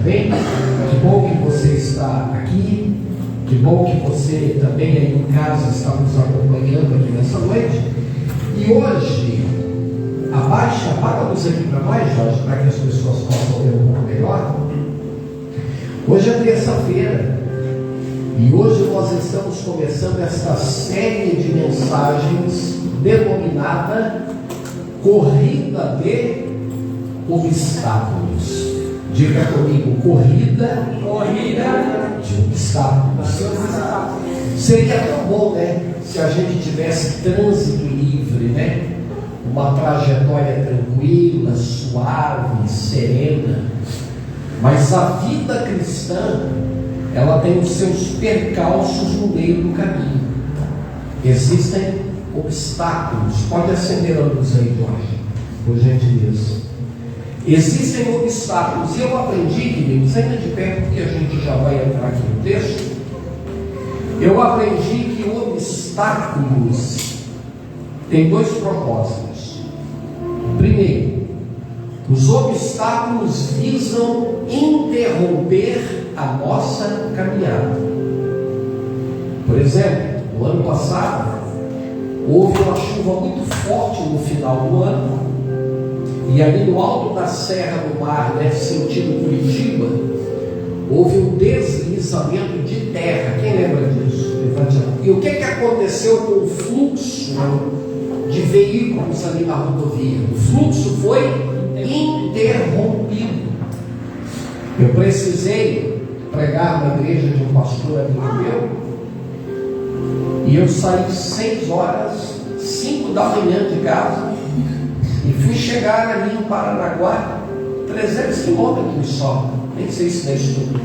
Amém? Que bom que você está aqui. Que bom que você também aí em casa está nos acompanhando aqui nessa noite. E hoje, apaga a luz aqui para nós, Jorge, para que as pessoas possam ver um pouco melhor. Hoje é terça-feira. E hoje nós estamos começando esta série de mensagens denominada Corrida de Obstáculos. Diga comigo, corrida de obstáculos. Seria tão bom, né? Se a gente tivesse trânsito livre, né? Uma trajetória tranquila, suave, serena. Mas a vida cristã, ela tem os seus percalços no meio do caminho. Existem obstáculos. Pode acender a luz aí, Jorge, por gentileza. Existem obstáculos. E eu aprendi, queridos, ainda de pé, porque a gente já vai entrar aqui no texto. Eu aprendi que obstáculos têm dois propósitos. Primeiro, os obstáculos visam interromper a nossa caminhada. Por exemplo, no ano passado, houve uma chuva muito forte no final do ano, e ali no alto da Serra do Mar, né, sentido Curitiba, houve um deslizamento de terra. Quem lembra disso? E o que aconteceu com o fluxo de veículos ali na rodovia? O fluxo foi interrompido. Eu precisei pregar na igreja de um pastor amigo meu, e eu saí 6 horas, 5 da manhã de casa, e fui chegar ali em Paranaguá, 300 quilômetros só, nem sei se é isso tudo.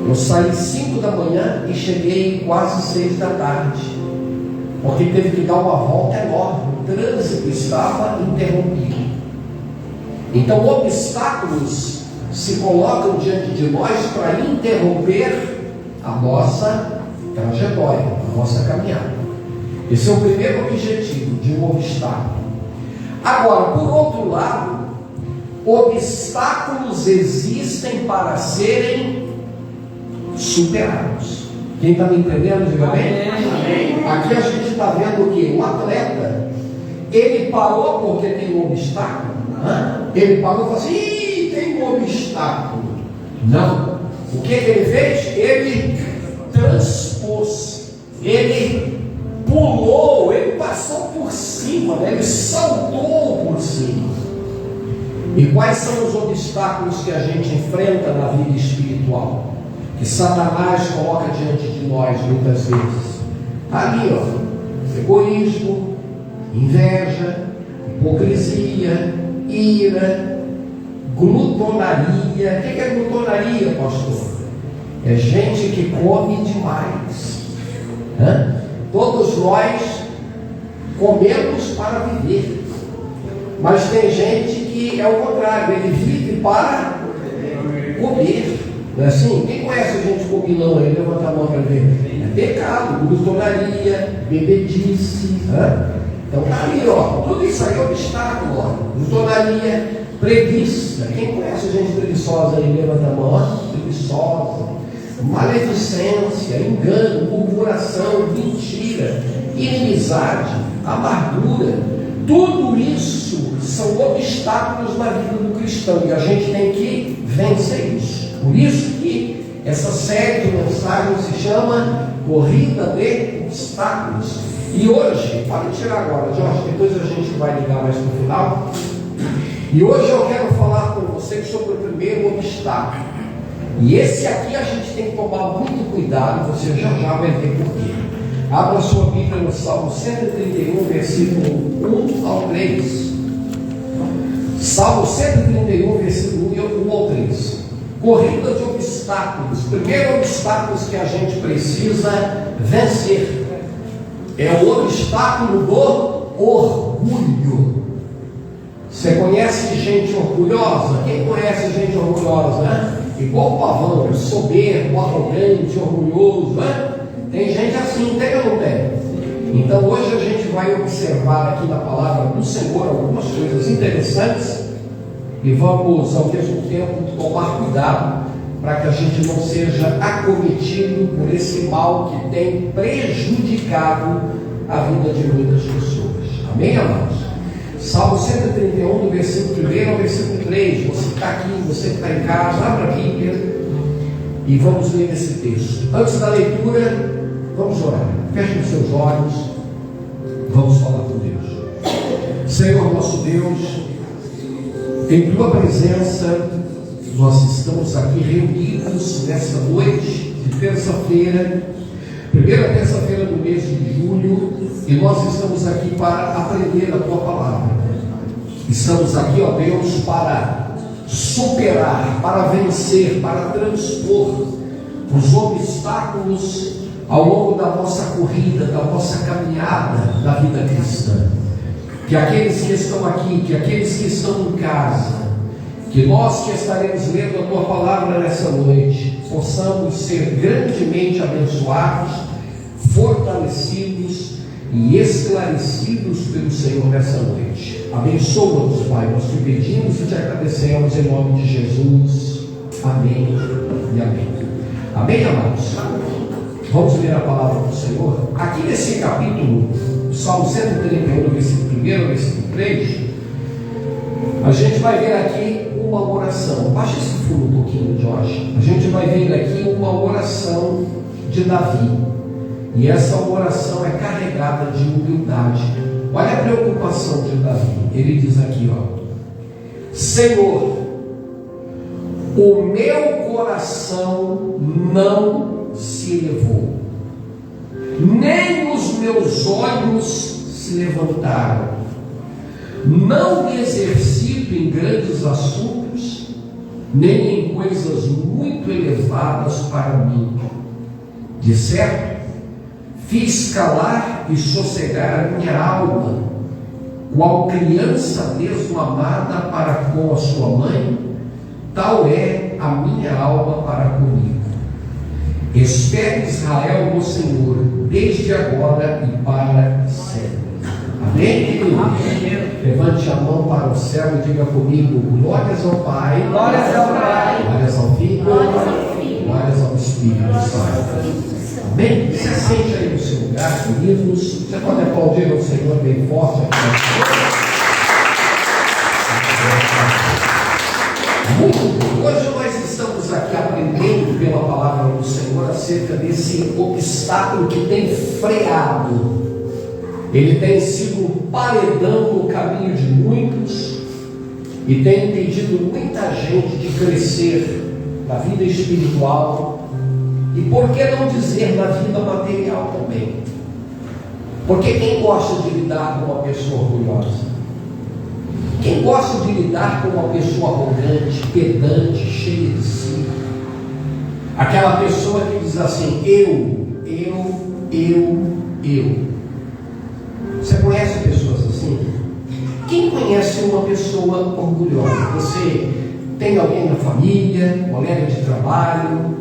Eu saí 5 da manhã e cheguei quase 6 da tarde, porque teve que dar uma volta enorme, o trânsito estava interrompido. Então obstáculos se colocam diante de nós para interromper a nossa trajetória, a nossa caminhada. Esse é o primeiro objetivo de um obstáculo. Agora, por outro lado, obstáculos existem para serem superados. Quem está me entendendo, diga bem? Amém. Aqui a gente está vendo o quê? Um atleta, ele parou porque tem um obstáculo. Ele parou e falou assim: Ih, tem um obstáculo. Não. O que ele fez? Ele transpôs, ele pulou, ele passou por cima, né? Ele saltou por cima. E quais são os obstáculos que a gente enfrenta na vida espiritual, que Satanás coloca diante de nós muitas vezes? Ali, ó: egoísmo, inveja, hipocrisia, ira, glutonaria. O que é glutonaria, pastor? É gente que come demais. Todos nós comemos para viver, mas tem gente que é o contrário, ele vive para comer. Não é assim? Quem conhece a gente comilão aí? Levanta a mão para ver. É pecado, glutonaria, bebedice. Então tá ali, ó, tudo isso aí é obstáculo, ó. Glutonaria, preguiça. Quem conhece a gente preguiçosa aí? Levanta a mão, ó. Preguiçosa. Maledicência, engano, murmuração, mentira, inimizade, amargura. Tudo isso são obstáculos na vida do cristão, e a gente tem que vencer isso. Por isso que essa série de mensagens se chama Corrida de Obstáculos. E hoje, pode tirar agora, Jorge, depois a gente vai ligar mais no final. E hoje eu quero falar com vocês sobre o primeiro obstáculo. E esse aqui a gente tem que tomar muito cuidado, você já vai ver por quê. Abra sua Bíblia no Salmo 131, versículo 1 ao 3. Salmo 131, versículo 1 ao 3. Corrida de obstáculos. Primeiro obstáculo que a gente precisa vencer é o obstáculo do orgulho. Você conhece gente orgulhosa? Quem conhece gente orgulhosa, né? Igual o pavão, soberbo, arrogante, orgulhoso, né? Tem gente assim, tem ou não tem? Então hoje a gente vai observar aqui na palavra do Senhor algumas coisas interessantes e vamos ao mesmo tempo tomar cuidado para que a gente não seja acometido por esse mal que tem prejudicado a vida de muitas pessoas. Amém, amados? Salmo 131, do versículo 1 ao versículo 3. Você que está aqui, você que está em casa, abra a Bíblia e vamos ler esse texto. Antes da leitura, vamos orar. Feche os seus olhos, vamos falar com Deus. Senhor nosso Deus, em Tua presença, nós estamos aqui reunidos nesta noite de terça-feira, primeira terça-feira do mês de julho, e nós estamos aqui para aprender a Tua palavra. Estamos aqui, ó Deus, para superar, para vencer, para transpor os obstáculos ao longo da nossa corrida, da nossa caminhada da vida cristã. Que aqueles que estão aqui, que aqueles que estão em casa, que nós que estaremos lendo a Tua palavra nessa noite, possamos ser grandemente abençoados, fortalecidos e esclarecidos pelo Senhor nessa noite. Abençoa-nos, Pai, nós te pedimos e te agradecemos em nome de Jesus. Amém e amém. Amém, amados? Vamos ler a palavra do Senhor. Aqui nesse capítulo, Salmo 131, versículo 1 ao versículo 3, a gente vai ver aqui uma oração. Baixa esse fundo um pouquinho, Jorge. A gente vai ver aqui uma oração de Davi. E essa oração é carregada de humildade. Olha a preocupação de Davi. Ele diz aqui, ó: Senhor, o meu coração não se elevou, nem os meus olhos se levantaram. Não me exercito em grandes assuntos, nem em coisas muito elevadas para mim. De certo, fiz calar e sossegar a minha alma, qual criança desmamada para com a sua mãe, tal é a minha alma para comigo. Espere Israel no Senhor, desde agora e para sempre. Amém, querido? Amém. Levante a mão para o céu e diga comigo: glórias ao Pai, glórias ao Pai, glórias ao Filho, glórias ao Espírito Santo. Amém? Se assente aí no seu lugar, queridos. Você pode aplaudir ao Senhor bem forte. Muito bem. Hoje nós estamos aqui aprendendo pela palavra do Senhor acerca desse obstáculo que tem freado. Ele tem sido um paredão no caminho de muitos e tem impedido muita gente de crescer na vida espiritual e, por que não dizer, na vida material também. Porque quem gosta de lidar com uma pessoa orgulhosa? Quem gosta de lidar com uma pessoa arrogante, pedante, cheia de si? Aquela pessoa que diz assim: eu. Você conhece pessoas assim? Quem conhece uma pessoa orgulhosa? Você tem alguém na família, colega de trabalho,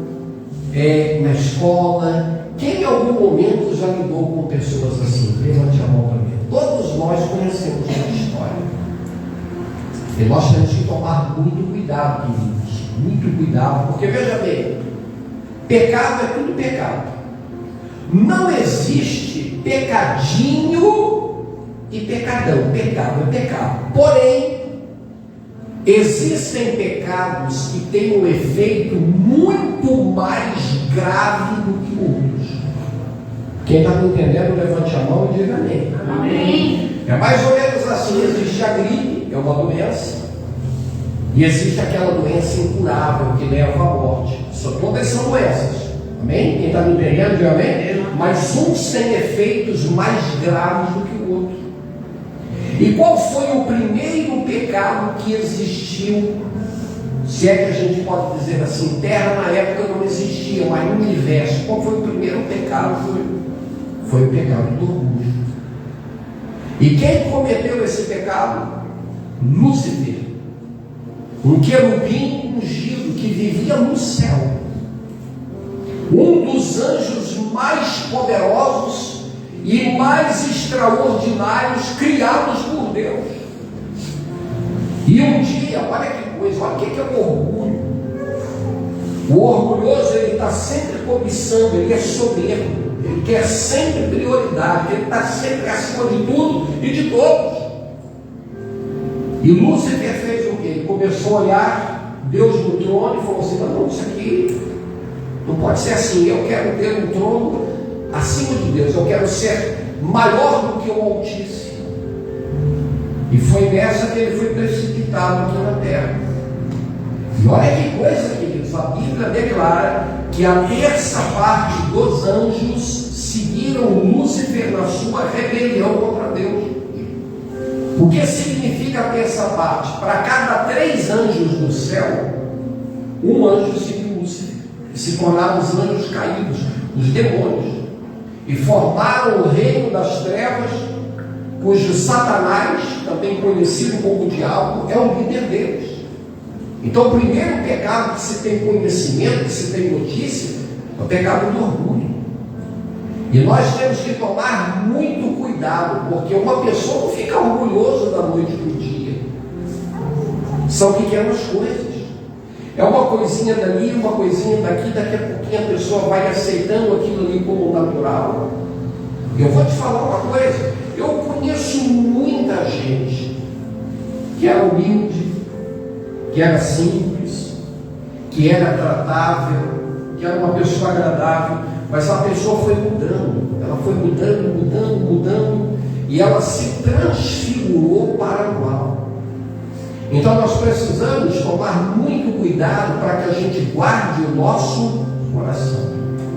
na escola? Quem em algum momento já lidou com pessoas assim? Levante a mão para mim. Todos nós conhecemos uma história. E nós temos que tomar muito cuidado, queridos. Muito cuidado, porque veja bem, pecado é tudo pecado. Não existe pecadinho e pecadão. Pecado é pecado. Porém, existem pecados que têm um efeito muito mais grave do que outros. Quem está me entendendo, levante a mão e diga amém. Amém. É mais ou menos assim: existe a gripe, é uma doença, e existe aquela doença incurável que leva à morte. Todas são doenças. Amém? Quem está me entendendo, diga amém? Mas uns têm efeitos mais graves do que o outro. E qual foi o primeiro pecado que existiu? Se é que a gente pode dizer assim, terra na época não existia, mas no universo, qual foi o primeiro pecado? Foi o pecado do orgulho. E quem cometeu esse pecado? Lúcifer, um querubim ungido que vivia no céu, um dos anjos mais poderosos e mais extraordinários criados por Deus. E um dia, olha que coisa, olha o que é o orgulho. O orgulhoso, ele está sempre cobiçando, ele é soberbo, ele quer sempre prioridade, ele está sempre acima de tudo e de todos. E Lúcifer fez o quê? Ele começou a olhar Deus no trono e falou assim: não, isso aqui não pode ser assim, eu quero ter um trono acima de Deus, eu quero ser maior do que o Altíssimo. E foi nessa que ele foi precipitado aqui na terra. E olha que coisa, queridos, a Bíblia declara que a terça parte dos anjos seguiram Lúcifer na sua rebelião contra Deus. O que significa a terça parte? Para cada 3 anjos do céu, um anjo seguiu Lúcifer, e se tornaram os anjos caídos, os demônios, e formaram o reino das trevas, cujo Satanás, também conhecido como o diabo, é o líder deles. Então, o primeiro pecado que se tem conhecimento, que se tem notícia, é o pecado do orgulho. E nós temos que tomar muito cuidado, porque uma pessoa não fica orgulhoso da noite para o dia. São pequenas coisas. É uma coisinha dali, uma coisinha daqui, daqui a pouquinho a pessoa vai aceitando aquilo ali como natural. Eu vou te falar uma coisa, eu conheço muita gente que era humilde, que era simples, que era tratável, que era uma pessoa agradável, mas a pessoa foi mudando, ela foi mudando, e ela se transfigurou para o mal. Então nós precisamos tomar muito cuidado para que a gente guarde o nosso coração.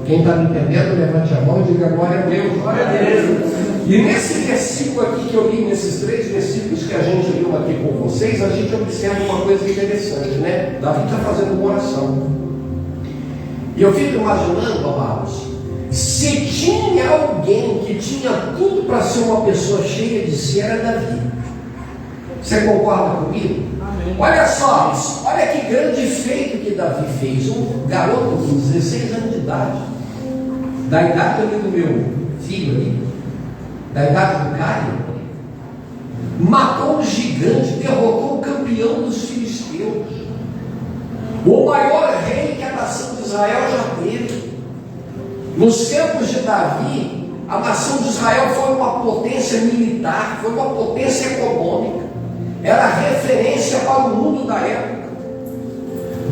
Quem está me entendendo, levante a mão e diga glória a Deus. Glória a Deus. E nesse versículo aqui que eu li, nesses 3 versículos que a gente viu aqui com vocês, a gente observa uma coisa interessante, né? Davi está fazendo uma oração. E eu fico imaginando, amados, se tinha alguém que tinha tudo para ser uma pessoa cheia de si, era Davi. Você concorda comigo? Amém. Olha só, olha que grande feito que Davi fez. Um garoto com 16 anos de idade, da idade ali do meu filho ali, da idade do Caio, matou um gigante, derrotou o campeão dos filisteus, o maior rei que a nação de Israel já teve. Nos tempos de Davi, a nação de Israel foi uma potência militar, foi uma potência econômica, era referência para o mundo da época.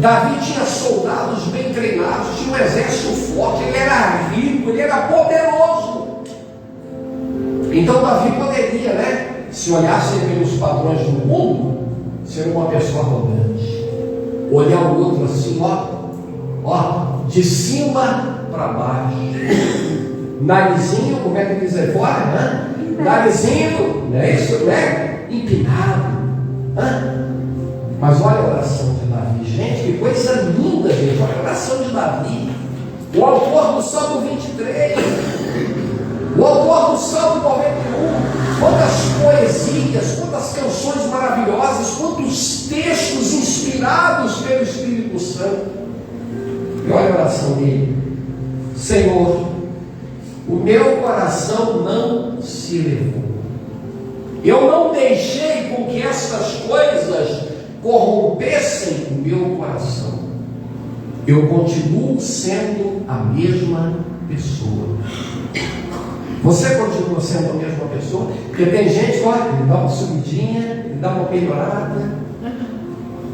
Davi tinha soldados bem treinados, tinha um exército forte, ele era rico, ele era poderoso. Então Davi poderia, né, se olhasse pelos padrões do mundo, ser uma pessoa arrogante, olhar o outro assim, ó, de cima para baixo, narizinho, como é que diz aí fora, né? Narizinho, não é isso, né? Empinado. Mas olha a oração de Davi, gente, que coisa linda, gente. Olha a oração de Davi, o autor do Salmo 23, o autor do Salmo 91. Quantas poesias, quantas canções maravilhosas, quantos textos inspirados pelo Espírito Santo. E olha a oração dele: Senhor, o meu coração não se elevou, eu não deixei com que estas coisas corrompessem o meu coração, eu continuo sendo a mesma pessoa. Você continua sendo a mesma pessoa? Porque tem gente que, olha, ele dá uma subidinha, ele dá uma melhorada,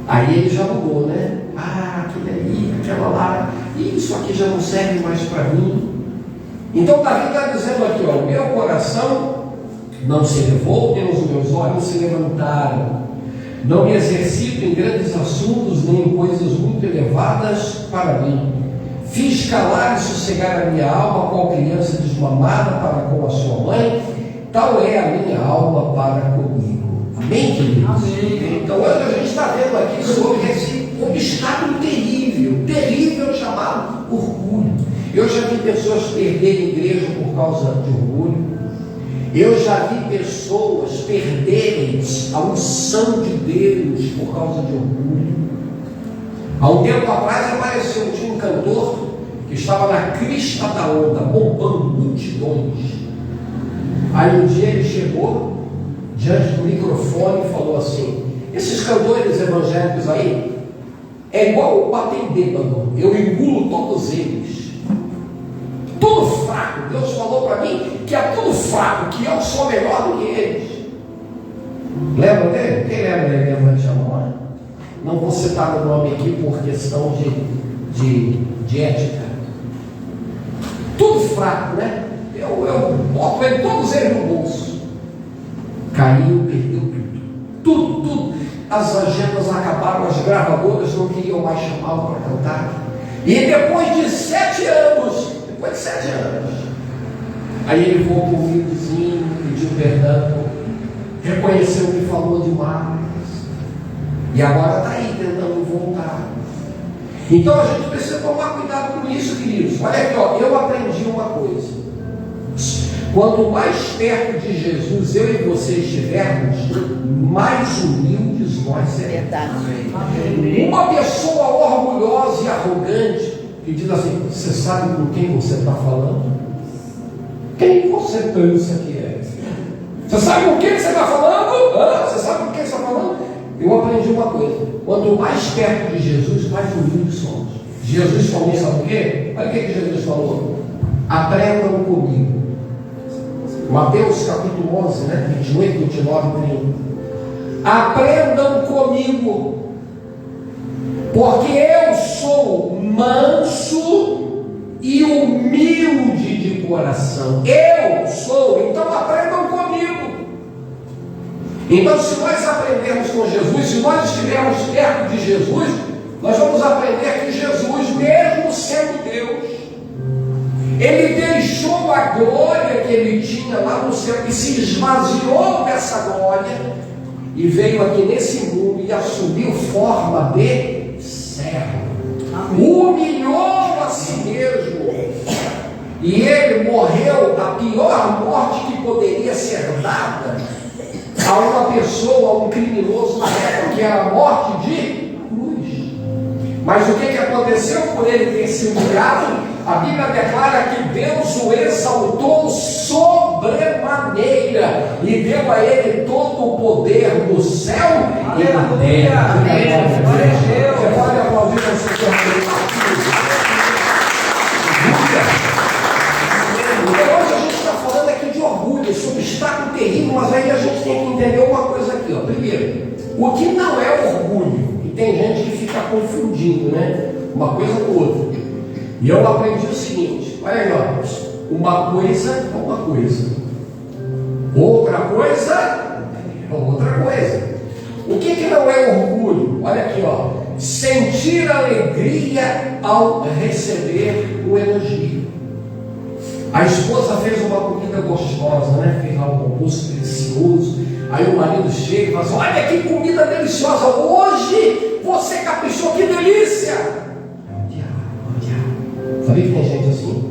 aí ele já mudou, né? Aquele ali, aquela lá, isso aqui já não serve mais para mim. Então Davi está dizendo aqui, ó, meu coração não se elevou, nem os meus olhos se levantaram, não me exercito em grandes assuntos, nem em coisas muito elevadas para mim. Fiz calar e sossegar a minha alma, qual criança desmamada para com a sua mãe, tal é a minha alma para comigo. Amém, queridos? Amém. Então hoje a gente está vendo aqui sobre esse obstáculo terrível chamado orgulho. Eu já vi pessoas perderem igreja por causa de orgulho. Eu já vi pessoas perderem a unção de Deus por causa de orgulho. Há um tempo atrás apareceu, tinha um cantor que estava na crista da onda, bombando multidões. Aí um dia ele chegou diante do microfone e falou assim: Esses cantores evangélicos aí, é igual bater em bêbado. Eu engulo todos eles. Tudo fraco. Deus falou para mim que é tudo fraco, que eu sou melhor do que eles. Lembra dele? Quem lembra dele? Levante a mão. Não vou citar o nome aqui por questão de ética. Tudo fraco, né? Eu boto todos eles no bolso. Caiu, perdeu tudo. Tudo. As agendas acabaram, as gravadoras não queriam mais chamá-lo para cantar. E depois de 7 anos, aí ele voltou humildezinho, pediu perdão, reconheceu que falou demais, e agora está aí tentando voltar. Então a gente precisa tomar cuidado com isso, queridos. Olha aqui, ó, eu aprendi uma coisa. Quanto mais perto de Jesus eu e você estivermos, mais humildes nós seremos. Uma pessoa orgulhosa e arrogante que diz assim: você sabe com quem você está falando? Quem você pensa que é? Você sabe com quem você está falando? Você sabe com quem você está falando? Eu aprendi uma coisa: quanto mais perto de Jesus, mais humildes somos. Jesus falou, sabe o quê? Olha o que Jesus falou: aprendam comigo. Mateus capítulo 11, 28, 29, 30. Aprendam comigo, porque eu sou manso e humilde de coração. Eu sou, então aprendam comigo. Então, se nós aprendermos com Jesus, se nós estivermos perto de Jesus, nós vamos aprender que Jesus, mesmo sendo Deus, ele deixou a glória que ele tinha lá no céu e se esvaziou dessa glória e veio aqui nesse mundo e assumiu forma de servo. Humilhou a si mesmo e ele morreu a pior morte que poderia ser dada a uma pessoa, a um criminoso na época, que era a morte de cruz. Mas o que aconteceu por ele ter se humilhado? A Bíblia declara que Deus o exaltou sobremaneira e deu a ele todo o poder do céu e da terra. Você pode aplaudir você que hoje a gente está falando aqui de orgulho, esse obstáculo terrível, mas aí a gente tem que entender uma coisa aqui, ó. Primeiro, o que não é orgulho, e tem gente que fica confundindo, né? Uma coisa com outra. E eu aprendi o seguinte: olha aí, ó, uma coisa é uma coisa, outra coisa é outra coisa. O que não é orgulho? Olha aqui, ó, sentir alegria ao receber o elogio. A esposa fez uma comida gostosa, né? Fez lá um almoço delicioso. Aí o marido chega e fala assim: olha que comida deliciosa, hoje você caprichou, que delícia! Sabia que tem gente assim?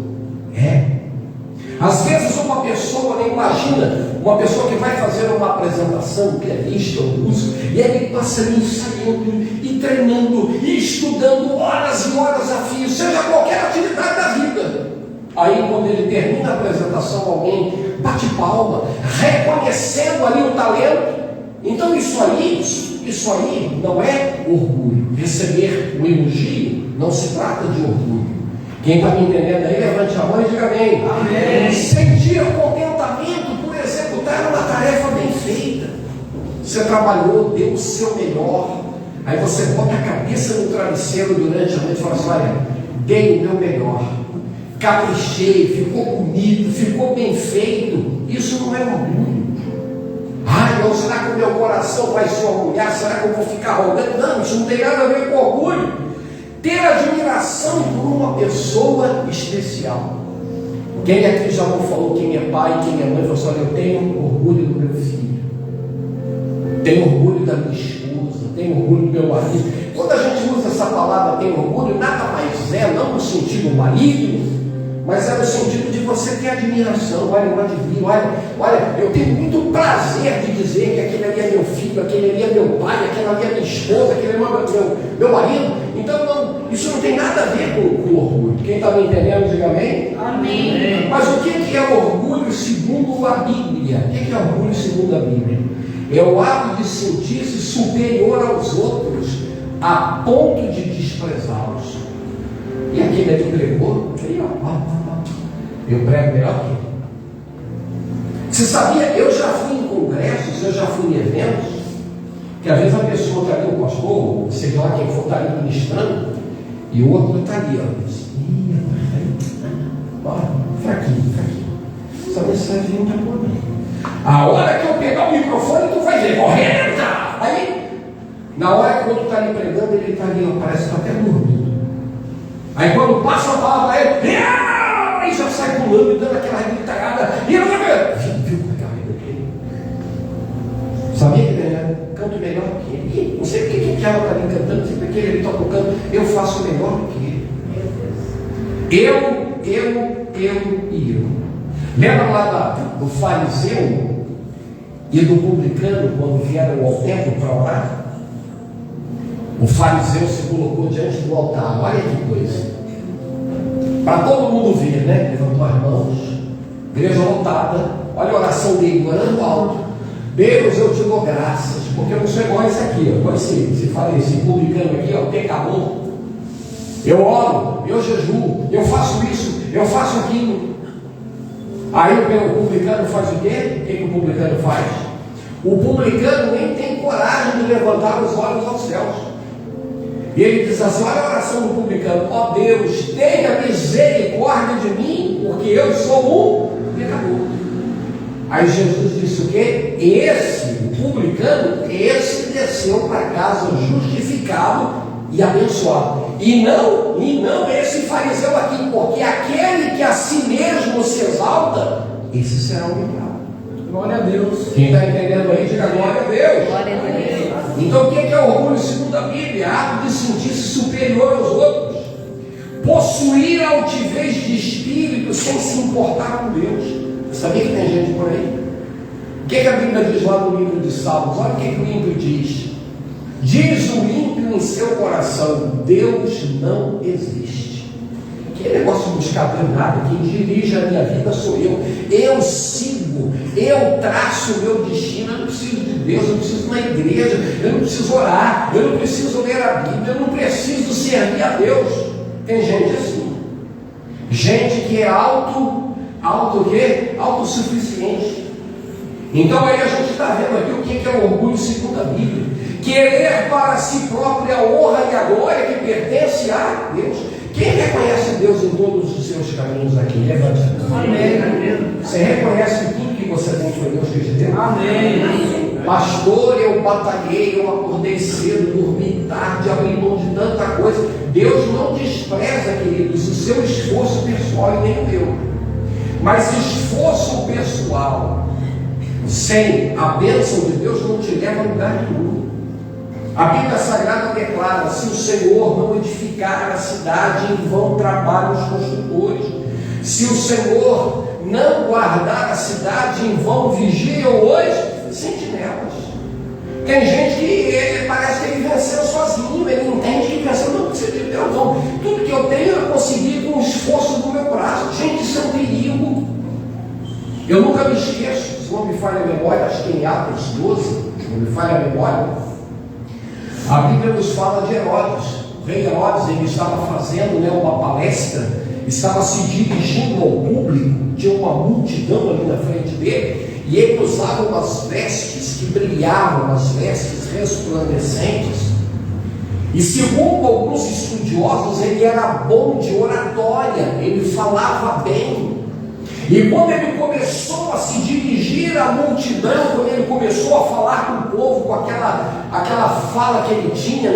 Às vezes uma pessoa, nem imagina, uma pessoa que vai fazer uma apresentação, um pianista, um músico, e ele passa ali ensaiando, e treinando, e estudando horas e horas a fio, seja qualquer atividade da vida. Aí quando ele termina a apresentação, alguém bate palma, reconhecendo ali o talento. Então isso aí não é orgulho. Receber o elogio não se trata de orgulho. Quem está me entendendo aí, levante a mão e diga amém. Amém. Sentir contentamento por executar uma tarefa bem feita. Você trabalhou, deu o seu melhor. Aí você bota a cabeça no travesseiro durante a noite e fala assim: olha, dei o meu melhor. Caprichei, ficou bonito, ficou bem feito. Isso não é orgulho. Não, será que o meu coração vai se orgulhar? Será que eu vou ficar arrogante? Não, isso não tem nada a ver com orgulho. Ter admiração por uma pessoa especial. Quem aqui já não falou quem é pai, quem é mãe? Falou assim: olha, eu tenho orgulho do meu filho, tenho orgulho da minha esposa, tenho orgulho do meu marido. Quando a gente usa essa palavra tem orgulho, nada mais é, não no sentido maligno, mas é no sentido de você ter admiração. Olha, eu admiro, olha, eu tenho muito prazer de dizer que aquele ali é meu filho, aquele ali é meu pai, aquele ali é minha esposa, aquele é meu marido. Então isso não tem nada a ver com orgulho. Quem está me entendendo, diga amém? Amém. Mas o que é orgulho segundo a Bíblia? O que é orgulho segundo a Bíblia? é o ato de sentir-se superior aos outros, a ponto de desprezá-los. E aquele ali pregou, aí, eu prego melhor que ele. Você sabia, eu já fui em congressos, eu já fui em eventos, que às vezes a pessoa está ali, o pastor, seja lá quem for, está ali ministrando, e o outro está ali, ó, fraquinho. Essa mensagem não está boa, não. A hora que eu pegar o microfone, tu vai ver, correndo, aí, na hora que o outro está ali pregando, ele está ali, ó, parece que está até dormindo. Aí quando passa a palavra para ele, aí já sai pulando e dando aquela gritalhada, e ele vai ver, viu como é que dele? Sabia que ele canto melhor que ele? Não sei porque que ela está ali cantando, não sei porque ele está tocando, eu faço melhor que ele. Eu. Lembra lá do fariseu e do publicano quando vieram ao templo para orar? O fariseu se colocou diante do altar, olha que coisa, para todo mundo ver, né? Levantou as mãos, igreja lotada, olha a oração dele, orando alto. Deus, eu te dou graças, porque eu não sou igual a esse aqui, ó, igual esse publicano aqui, ó, pecador. Eu oro, eu jejuo, eu faço isso, eu faço aquilo. Aí o publicano faz o quê? O que o publicano faz? O publicano nem tem coragem de levantar os olhos aos céus. E ele diz assim, olha a oração do publicano, ó Deus, tenha misericórdia de mim, porque eu sou um pecador. Aí Jesus disse o quê? O publicano, esse desceu para casa justificado e abençoado. E não esse fariseu aqui, porque aquele que a si mesmo se exalta, esse será humilhado. Glória a Deus. Quem está entendendo aí, diga glória a Deus. Glória a Deus. Então o que é orgulho segundo a Bíblia? Ato de sentir-se superior aos outros, possuir altivez de espírito sem se importar com Deus. Sabia que tem gente por aí? O que a Bíblia diz lá no livro de Salmos? Olha o que o ímpio diz. Diz o ímpio em seu coração, Deus não existe. Que negócio de buscar Deus nada? Quem dirige a minha vida sou eu. Eu sigo, eu traço o meu destino. Eu não preciso de Deus, eu não preciso ir na igreja, eu não preciso orar, eu não preciso ler a Bíblia, eu não preciso servir a Deus. Tem gente assim. Gente que é autossuficiente. Então aí a gente está vendo aqui o que é o orgulho segundo a Bíblia. Querer para si própria a honra e a glória que pertence a Deus. Quem reconhece Deus em todos os seus caminhos aqui? Levante a mão. Amém. Você reconhece tudo que você tem foi Deus que te deu? Amém. Pastor, eu batalhei, eu acordei cedo, dormi tarde, abri mão de tanta coisa. Deus não despreza, queridos, o seu esforço pessoal e nem o meu. Mas esforço pessoal sem a bênção de Deus não te leva a lugar nenhum. A Bíblia Sagrada declara: se o Senhor não edificar a cidade, em vão trabalham os construtores. Se o Senhor não guardar a cidade, em vão vigiam os sentinelas. Tem gente que parece que ele venceu sozinho, ele entende que venceu, não precisa de Deus, não. Tudo que eu tenho eu consegui com o esforço do meu braço. Gente, isso é um perigo. Eu nunca me esqueço, se não me falha a memória, acho que em Atos 12, se não me falha a memória, a Bíblia nos fala de Herodes. O rei Herodes, ele estava fazendo uma palestra, estava se dirigindo ao público, tinha uma multidão ali na frente dele, e ele usava umas vestes que brilhavam, umas vestes resplandecentes, e segundo alguns estudiosos, ele era bom de oratória, ele falava bem. E quando ele começou a se dirigir à multidão, quando ele começou a falar com o povo, com aquela fala que ele tinha,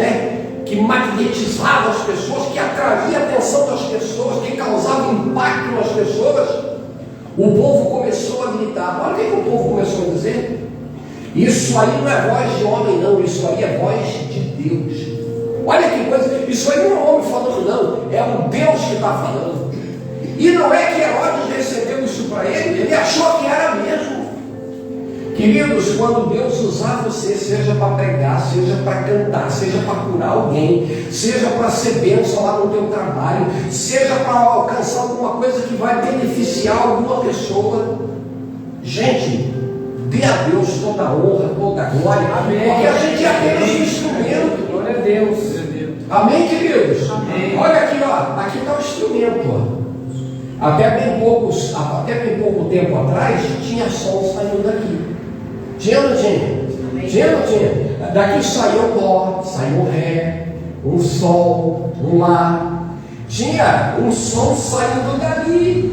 que magnetizava as pessoas, que atraía a atenção das pessoas, que causava impacto nas pessoas, o povo começou a gritar. Olha o que o povo começou a dizer: isso aí não é voz de homem não, isso aí é voz de Deus. Olha que coisa, isso aí não é homem falando não, é o Deus que está falando. E não é que Herodes recebeu isso para ele achou que era mesmo. Queridos, quando Deus usar você, seja para pregar, seja para cantar, seja para curar alguém, seja para ser bênção lá no teu trabalho, seja para alcançar alguma coisa que vai beneficiar alguma pessoa, gente, Dê a Deus toda a honra, toda a glória, porque a gente é apenas um instrumento. Glória a Deus. Amém, queridos? Amém. Olha aqui, ó, aqui está o instrumento. Ó. Até bem pouco tempo atrás, tinha som saindo daqui. Tinha ou não tinha? Tinha ou não tinha? Daqui saiu dó, saiu ré, um sol, um lá. Tinha um som saindo dali.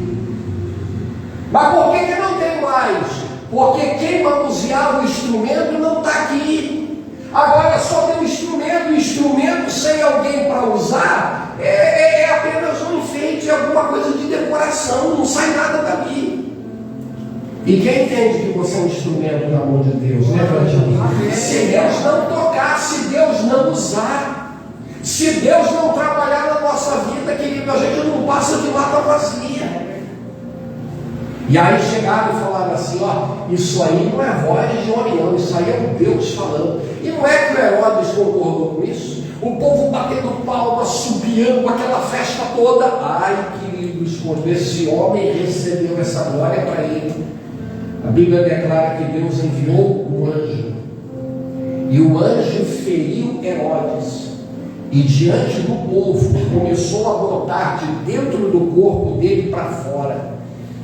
Mas por que não tem mais? Porque quem manuseava o instrumento não está aqui. Agora só tem o instrumento sem alguém para usar é apenas um enfeite, alguma coisa de decoração, não sai nada daqui. E quem entende que você é um instrumento na mão de Deus, né, Frantinho? Se Deus não tocar, se Deus não usar, se Deus não trabalhar na nossa vida, querido, a gente não passa de lata vazia. E aí chegaram e falaram assim, ó, isso aí não é voz de homem não, isso aí é um Deus falando. E não é que o Herodes concordou com isso? O povo batendo palma, subiando, aquela festa toda. Ai, queridos, quando esse homem recebeu essa glória para ele, a Bíblia declara que Deus enviou um anjo. E o anjo feriu Herodes. E diante do povo começou a brotar de dentro do corpo dele para fora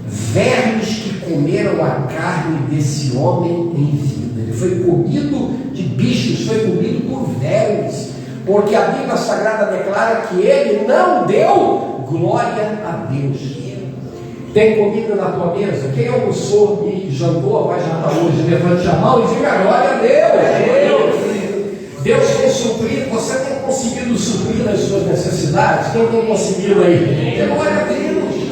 vermes que comeram a carne desse homem em vida. Ele foi comido de bichos, foi comido por vermes, porque a Bíblia Sagrada declara que ele não deu glória a Deus. Tem comida na tua mesa? Quem almoçou e jantou, vai jantar hoje? Levante a mão e diga glória a Deus. Deus tem suprido, você tem conseguido suprir as suas necessidades? Quem tem conseguido aí? Glória a Deus.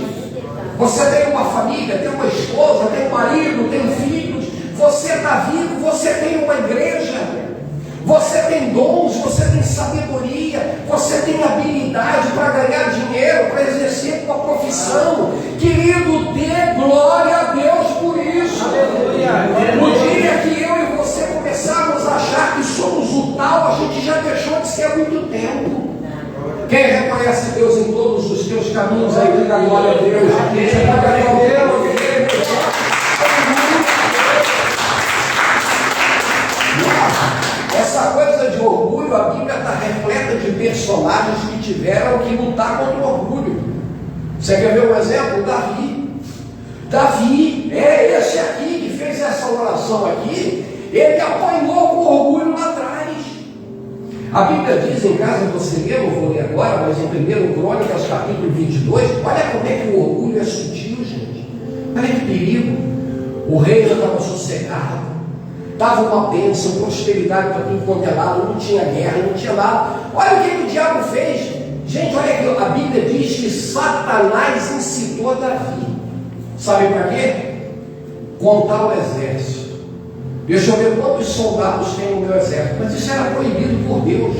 Você tem uma família, tem uma esposa, tem um marido, tem filhos, você está vivo, você tem uma igreja, você tem dons, você tem sabedoria, você tem habilidade para ganhar dinheiro, para exercer uma profissão. Querido, dê glória a Deus por isso. No dia que eu e você começarmos a achar que somos o tal, a gente já deixou de ser há muito tempo. Quem reconhece Deus em todos os teus caminhos, aí diga glória a Deus. Essa coisa de orgulho, a Bíblia está repleta de personagens que tiveram que lutar contra o orgulho. Você quer ver um exemplo? Davi, é esse aqui que fez essa oração aqui, ele apanhou com orgulho lá atrás. A Bíblia diz, em casa você lê, não vou ler agora, mas em 1 Crônicas, capítulo 22, olha como é que o orgulho é sutil, gente. Olha que perigo. O reino estava sossegado, estava uma bênção, prosperidade para tudo quanto é lado, não tinha guerra, não tinha nada. Olha o que o diabo fez. Gente, olha que a Bíblia diz que Satanás incitou Davi. Sabe para quê? Contar o exército. Deixa eu ver quantos soldados tem no meu exército. Mas isso era proibido por Deus.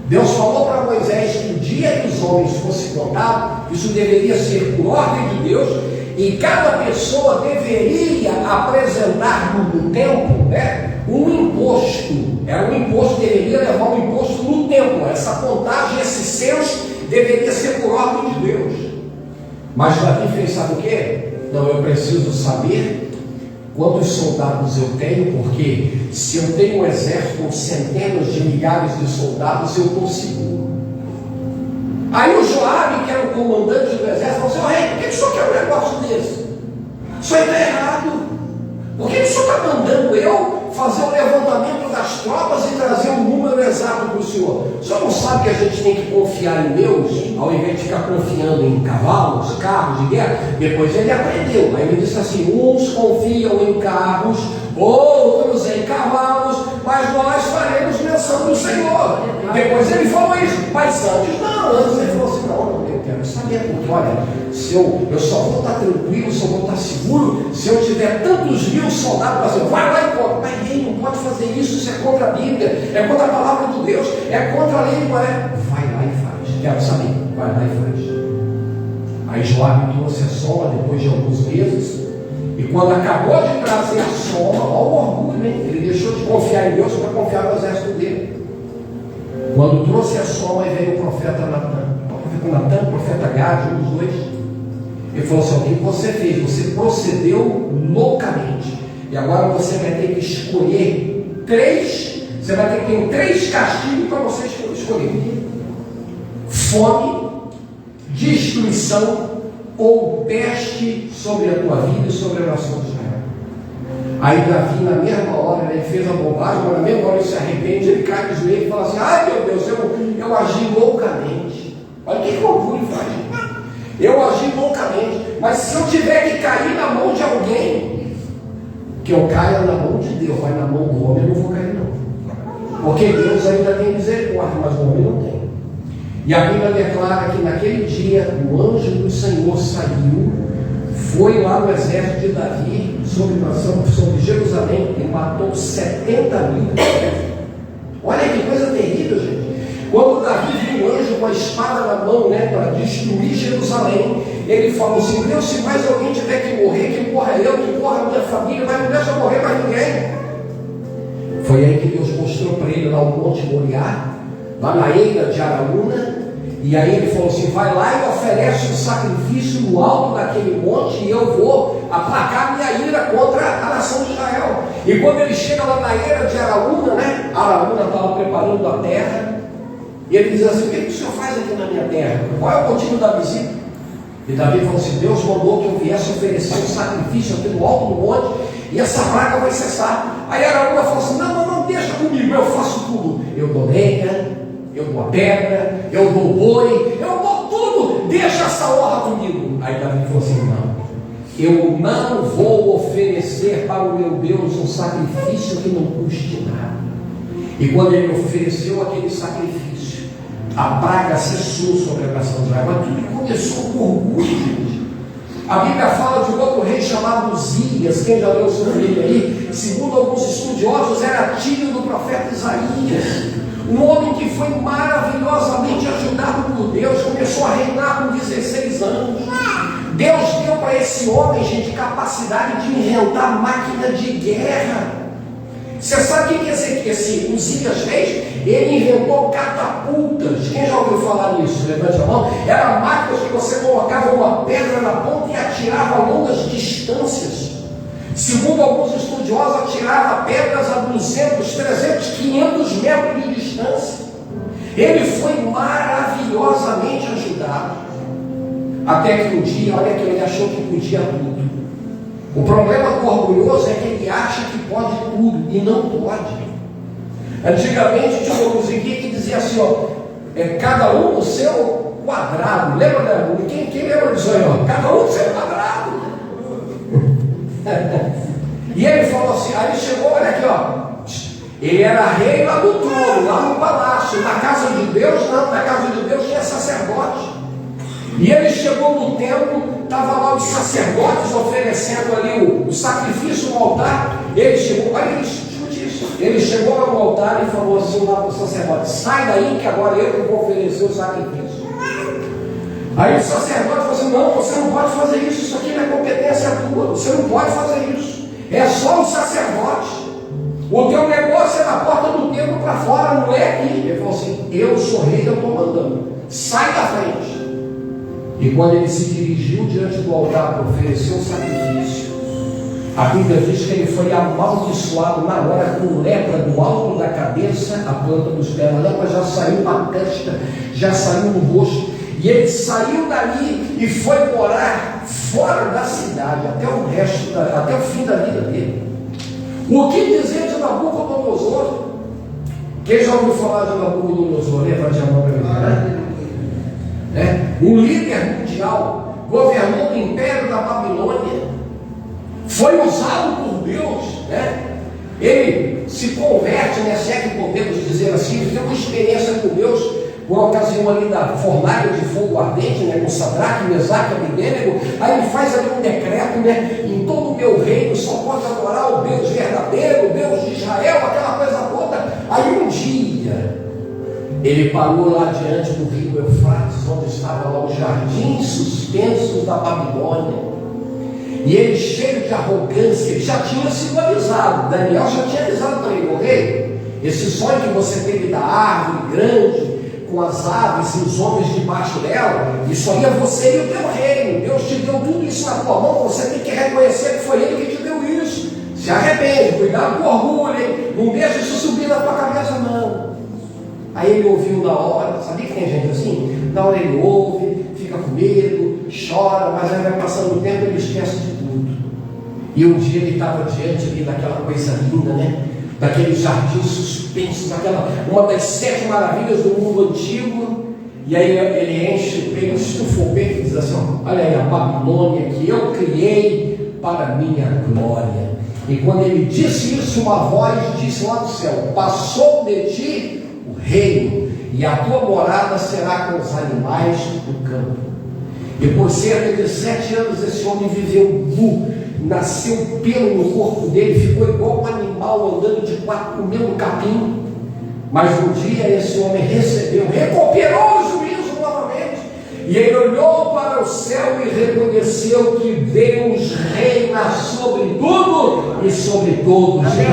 Deus falou para Moisés que o dia que os homens fossem contados, isso deveria ser por ordem de Deus, e cada pessoa deveria apresentar no templo, né, um imposto. Era um imposto, deveria levar um imposto no templo. Essa contagem, esse censo, deveria ser por ordem de Deus. Mas Davi fez, sabe o quê? Não, eu preciso saber quantos soldados eu tenho, porque se eu tenho um exército com centenas de milhares de soldados, eu estou seguro. Aí o Joabe, que era o comandante do exército, falou assim: oh, rei, por que o senhor quer um negócio desse? Isso aí está errado. Por que o senhor está mandando eu fazer o levantamento das tropas e trazer um número exato para o senhor? O senhor não sabe que a gente tem que confiar em Deus, ao invés de ficar confiando em cavalos, carros de guerra? Depois ele aprendeu, aí ele disse assim: uns confiam em carros, outros em cavalos, mas nós faremos menção do Senhor. Depois ele falou isso, mas antes ele falou assim: não, eu quero saber, porque olha, se eu só vou estar tranquilo, só vou estar seguro se eu tiver tantos mil soldados. Assim, vai lá e conta. Mas rei, não pode fazer isso, isso é contra a Bíblia, é contra a palavra de Deus, é contra a lei, não é? Vai lá e faz, quero saber, vai lá e faz. Aí Joabe trouxe a soma depois de alguns meses, e quando acabou de trazer a soma, olha o orgulho, hein? Ele deixou de confiar em Deus para confiar no exército dele. Quando trouxe a soma, veio o profeta Natan. O profeta Natan, o profeta Gade, um dos dois. Ele falou assim: o que você fez? Você procedeu loucamente. E agora você vai ter que escolher três. Você vai ter que ter três castigos para você escolher: fome, destruição ou peste sobre a tua vida e sobre a nação de Israel. Aí Davi, na mesma hora, ele fez a bobagem, mas na mesma hora ele se arrepende, ele cai dos joelhos e fala assim: ai meu Deus, eu agi loucamente. Olha o que orgulho faz. Eu agi loucamente, mas se eu tiver que cair na mão de alguém, que eu caia na mão de Deus, mas na mão do homem eu não vou cair não. Porque Deus ainda tem misericórdia, mas o homem não tem. E a Bíblia declara que naquele dia o anjo do Senhor saiu, foi lá no exército de Davi, sobre Jerusalém, e matou 70 mil. Olha que coisa terrível, gente. Quando Davi viu o anjo com a espada na mão, para destruir Jerusalém, ele falou assim: Deus, se mais alguém tiver que morrer, que morra eu, que morra a minha família, mas não deixa morrer mais ninguém. Foi aí que Deus mostrou para ele lá o Monte Moriá, lá na eira de Araúna, e aí ele falou assim: vai lá e oferece um sacrifício no alto daquele monte, e eu vou aplacar minha ira contra a nação de Israel. E quando ele chega lá na eira de Araúna, Araúna estava preparando a terra, e ele diz assim: o que o senhor faz aqui na minha terra? Qual é o motivo da visita? E Davi falou assim: Deus mandou que eu viesse oferecer um sacrifício aqui no alto do monte, e essa praga vai cessar. Aí Araúna falou assim: não, deixa comigo, eu faço tudo. Eu dou lenha, eu dou a pedra, eu dou o boi, eu dou tudo, deixa essa honra comigo. Aí Davi falou assim: não, eu não vou oferecer para o meu Deus um sacrifício que não custe nada. E quando ele ofereceu aquele sacrifício, a praga cessou sobre a nação de Israel. Mas tudo começou com orgulho, gente. A Bíblia fala de um outro rei chamado Uzias. Quem já leu sobre ele aí? Segundo alguns estudiosos, era tio do profeta Isaías. Um homem que foi maravilhosamente ajudado por Deus, começou a reinar com 16 anos. Deus deu para esse homem, gente, capacidade de inventar máquina de guerra. Você sabe o que esse Uzias fez? Ele inventou catapultas. Quem já ouviu falar nisso? Levante a mão. Eram máquinas que você colocava uma pedra na ponta e atirava a longas distâncias. Segundo alguns estudiosos, atirava pedras a 200, 300, 500 metros de distância. Ele foi maravilhosamente ajudado. Até que um dia, olha que ele achou que podia tudo. O problema do orgulhoso é que ele acha que pode tudo e não pode. Antigamente tinha uma musiquinha que dizia assim: cada um no seu quadrado. Lembra, né? Quem lembra disso aí? Cada um no seu quadrado. E ele falou assim, aí ele chegou, olha aqui, ele era rei lá no trono, lá no palácio. Na casa de Deus não, na casa de Deus tinha sacerdote. E ele chegou no templo, estava lá os sacerdotes oferecendo ali o sacrifício no altar. Ele chegou, olha isso, escute isso. Ele chegou lá no altar e falou assim lá para o sacerdote: sai daí que agora eu que vou oferecer o sacrifício. Aí o sacerdote falou assim: não, você não pode fazer isso aqui não é competência tua, você não pode fazer isso, é só o sacerdote. O teu negócio é na porta do templo para fora, não é aqui. Ele falou assim: eu sou rei, eu estou mandando, sai da frente. E quando ele se dirigiu diante do altar para oferecer o sacrifício, a Bíblia diz que ele foi amaldiçoado na hora com lepra do alto da cabeça à planta dos pés. A lepra já saiu na testa, já saiu no rosto. E ele saiu dali e foi morar fora da cidade até o fim da vida dele. O que dizer de Nabucodonosor? Quem já ouviu falar de Nabucodonosor? Levante a mão para mim, um líder mundial, governou o império da Babilônia, foi usado por Deus, ele se converte, se é que podemos dizer assim, tem uma experiência com Deus, por ocasião ali da fornalha de fogo ardente, com Sadraque, Mesaque e Abednego. Aí ele faz ali um decreto, em todo o meu reino só pode adorar o Deus verdadeiro, o Deus de Israel, aquela coisa toda. Aí um dia ele parou lá diante do rio Eufrates, onde estavam lá os jardins suspensos da Babilônia. E ele, cheio de arrogância, ele já tinha sido avisado. Daniel já tinha avisado para ele: rei, esse sonho que você teve da árvore grande, com as aves e os homens debaixo dela, isso aí é você e o teu reino. Deus te deu tudo isso na tua mão, você tem que reconhecer que foi Ele que te deu isso. Se arrepende, cuidado com o orgulho, hein? Não deixa isso subir na tua cabeça, não. Aí ele ouviu na hora, sabia que tem gente assim? Na hora ele ouve, fica com medo, chora, mas aí vai passando o tempo e ele esquece de tudo. E um dia ele estava diante ali daquela coisa linda, né? Daquele jardim suspenso, uma das 7 maravilhas do mundo antigo. E aí ele enche o peito, estufa o peito e diz assim: ó, olha aí a Babilônia que eu criei para a minha glória. E quando ele disse isso, uma voz disse lá do céu: passou de ti o reino, e a tua morada será com os animais do campo. E por cerca de 7 anos esse homem viveu nu, nasceu pelo no corpo dele, ficou igual um animal andando de 4, comendo capim. Mas um dia esse homem recuperou o juízo novamente, e ele olhou para o céu e reconheceu que Deus reina sobre tudo e sobre todos. E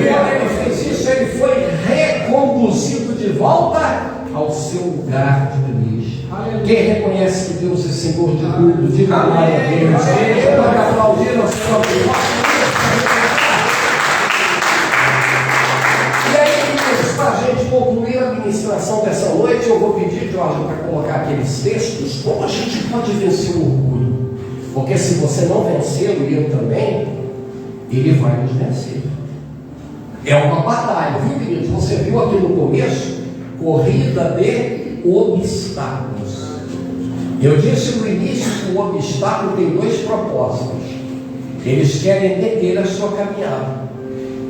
quando ele fez isso, ele foi reconduzido de volta ao seu lugar de origem. Quem reconhece que Deus é Senhor de tudo, diga glória a Deus. Pode aplaudir ao Senhor. Para a gente concluir a ministração dessa noite, eu vou pedir, Jorge, para colocar aqueles textos, como a gente pode vencer o orgulho. Porque se você não vencê-lo, e eu também, ele vai nos vencer. É uma batalha, viu, queridos? Você viu aqui no começo, corrida de obstáculos. Eu disse no início que o obstáculo tem 2 propósitos. Eles querem deter a sua caminhada.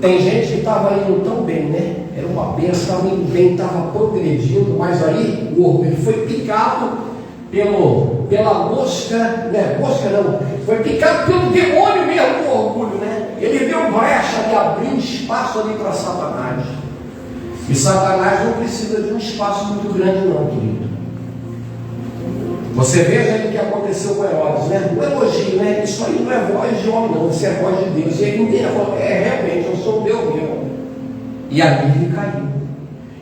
Tem gente que estava indo tão bem, né? Era uma bênção, estava indo bem, estava progredindo, mas aí o orgulho foi picado pela mosca, né? Mosca não, foi picado pelo demônio mesmo do orgulho, né? Ele deu brecha e abriu espaço ali para Satanás. E Satanás não precisa de um espaço muito grande, não, querido. Você veja aí o que aconteceu com Herodes, né? Um elogio, né? Isso aí não é voz de homem, não, isso é voz de Deus. E ele entende, realmente, eu sou o Deus mesmo. E ali ele caiu.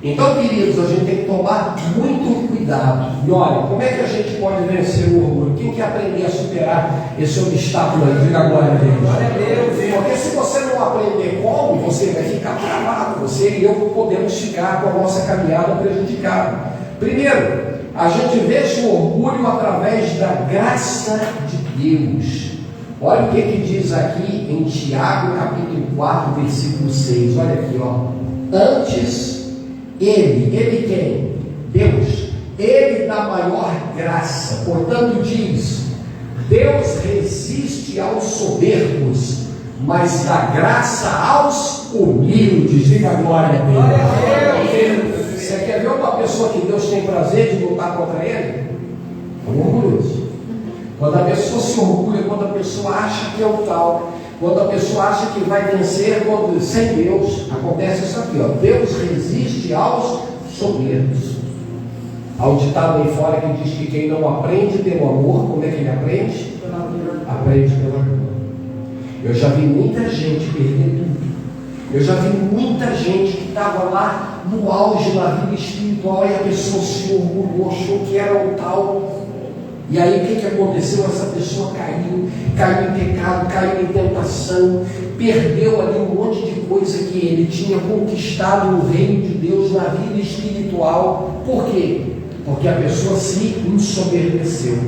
Então, queridos, a gente tem que tomar muito cuidado. E olha, como é que a gente pode vencer o orgulho? Quem quer aprender a superar esse obstáculo aí? Diga glória a Deus. Glória a Deus. Porque se você não aprender como, você vai ficar travado. Você e eu podemos ficar com a nossa caminhada prejudicada. Primeiro, a gente vence o orgulho através da graça de Deus. Olha o que diz aqui em Tiago, capítulo 4, versículo 6. Olha aqui, ó. Antes, ele quem? Deus. Ele dá maior graça. Portanto, diz: Deus resiste aos soberbos, mas dá graça aos humildes. Diga glória a Deus. Glória a Deus. Você quer ver uma pessoa que Deus tem prazer de lutar contra ele? É um orgulhoso. Quando a pessoa se orgulha, quando a pessoa acha que é o tal, quando a pessoa acha que vai vencer sem Deus, acontece isso aqui, ó. Deus resiste aos soberbos. Há um ditado aí fora que diz que quem não aprende pelo amor, como é que ele aprende? Aprende pela dor. Eu já vi muita gente perder tudo. Eu já vi muita gente que estava lá no auge da vida espiritual e a pessoa se orgulhou, achou que era o tal. E aí o que aconteceu? Essa pessoa caiu em pecado, caiu em tentação, perdeu ali um monte de coisa que ele tinha conquistado no reino de Deus, na vida espiritual. Por quê? Porque a pessoa se ensoberbeceu.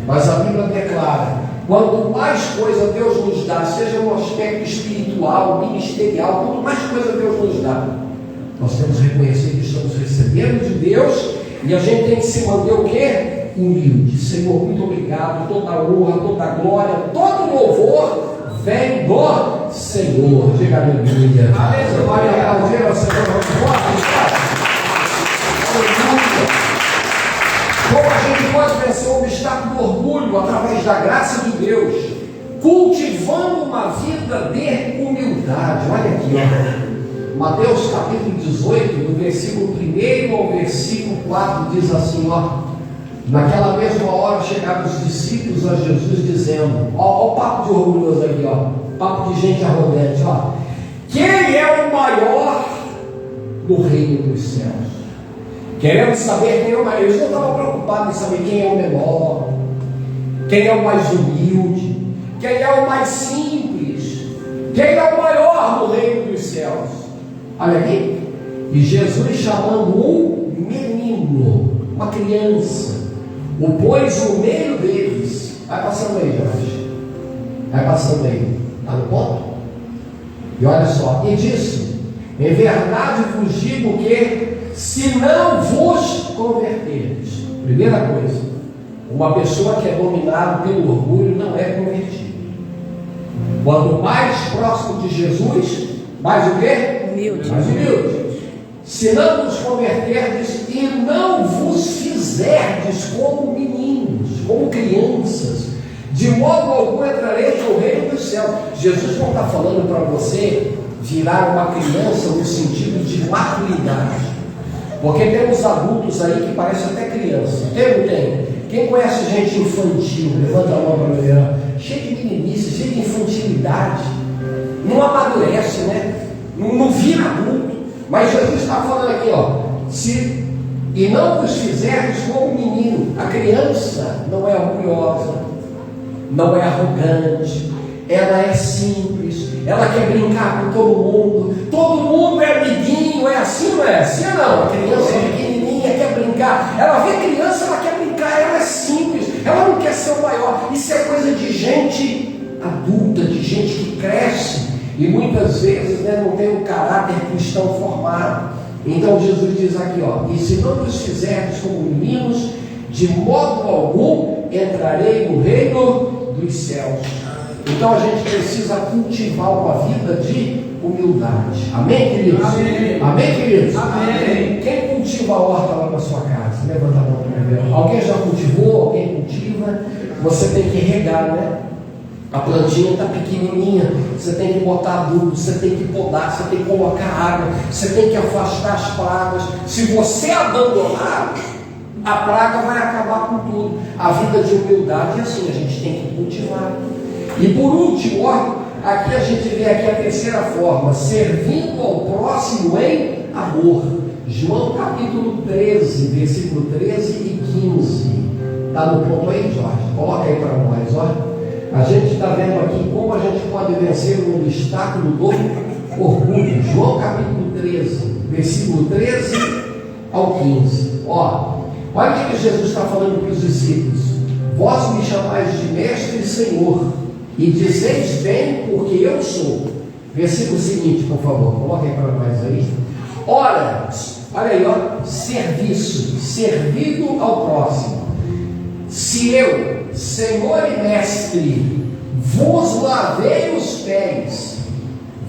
Mas a Bíblia declara: quanto mais coisa Deus nos dá, seja no aspecto espiritual, ministerial, quanto mais coisa Deus nos dá, nós temos que reconhecer que estamos recebendo de Deus, e a gente tem que se manter o quê? Humilde. Senhor, muito obrigado. Toda honra, toda glória, todo louvor vem do Senhor. Diga aleluia. Aleluia. Vai aplaudir ao Senhor. Como a gente pode vencer o obstáculo do orgulho? Através da graça de Deus, cultivando uma vida de humildade. Olha aqui, ó. Mateus capítulo 18, do versículo 1 ao versículo 4, diz assim, ó: naquela mesma hora chegaram os discípulos a Jesus dizendo, ó o papo de orgulhoso aqui, ó, papo de gente arrogante, ó: quem é o maior no reino dos céus? Queremos saber quem é o maior. Eles não estavam preocupados em saber quem é o menor, quem é o mais humilde, quem é o mais simples. Quem é o maior no reino dos céus? Olha aqui. E Jesus chamando um menino, uma criança, o pôs no meio deles. Vai passando aí, Jorge. Vai passando aí. Está no ponto? E olha só. E disse: em verdade vos digo que, se não vos converterdes, primeira coisa, uma pessoa que é dominada pelo orgulho não é convertida. Quanto mais próximo de Jesus, mais o quê? Humilde. Mais humilde. Se não vos converterdes e não vos fizerdes como meninos, como crianças, de modo algum entrareis no reino dos céus. Jesus não está falando para você virar uma criança no sentido de maturidade, porque temos adultos aí que parecem até criança. Tem ou não tem? Quem conhece gente infantil? Levanta a mão para ver. Cheio de meninice, cheio de infantilidade, não amadurece, né? Não vira adulto. Mas Jesus está falando aqui, ó, e não vos fizerdes como menino. A criança não é orgulhosa, não é arrogante, ela é simples, ela quer brincar com todo mundo é amiguinho, é assim, não é? Assim ou não? A criança é pequenininha, quer brincar, ela vê criança, ela quer brincar, ela é simples, ela não quer ser o maior. Isso é coisa de gente adulta, de gente que cresce e muitas vezes, né, não tem um caráter cristão formado. Então Jesus diz aqui, ó, e se não vos fizerdes como meninos, de modo algum entrarei no reino dos céus. Então a gente precisa cultivar uma vida de humildade. Amém, queridos? Amém. Amém, queridos? Amém. Quem cultiva a horta lá na sua casa? Levanta a mão para ver. Alguém já cultivou? Alguém cultiva? Você tem que regar, né? A plantinha está pequenininha, você tem que botar adubo, você tem que podar, você tem que colocar água, você tem que afastar as pragas. Se você abandonar, a praga vai acabar com tudo. A vida de humildade é assim, a gente tem que cultivar. E por último, ó, aqui a gente vê aqui a terceira forma: servindo ao próximo em amor. João capítulo 13, versículo 13 e 15. Está no ponto aí, Jorge? Coloca aí para nós, olha. A gente está vendo aqui como a gente pode vencer o obstáculo do orgulho. João capítulo 13, versículo 13 ao 15. Ó, olha o que Jesus está falando para os discípulos: vós me chamais de mestre e Senhor, e dizeis bem, porque eu sou. Versículo seguinte, por favor, coloque aí para nós aí. Ora, olha aí, ó, serviço, servido ao próximo. Se eu, Senhor e Mestre, vos lavei os pés,